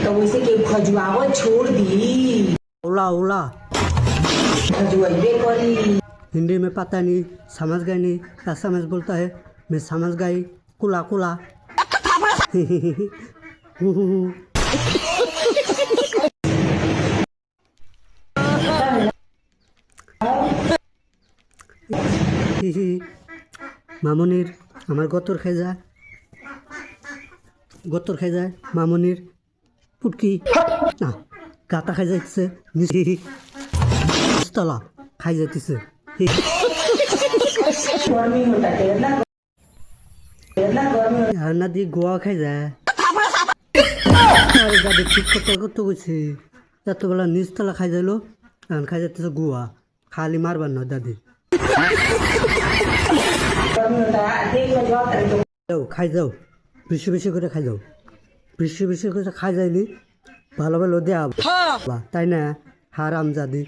तो वैसे के खजुआवा छोड़ दी। ओला ओला खजुआइबे करी। हिंदी में पता नहीं, समझ गए नहीं, क्या समझ बोलता है, मैं समझ गई। कुला कुला মামনির আমার গতর খাই যায় মামনির পুটকি না গাতা খাই যাইতেছে নিচতলা খাই যাইতেছে गर्मी होता केरला गर्मी আর না দিয়ে গোয়া খাই যায় আরে দাদি ঠিক করতে গেছি এতবেলা নিচতলা খাই যাইলো এখন খাই যাইতেছে গোয়া খালি মারবার নয় দাদি होता देख खजुआ करे तो যাও খাই যাও বেশি বেশি করে খাই যাও বেশি বেশি করে খাই যাইলি ভালো ভালো দেয়া তাই না হারাম জাদি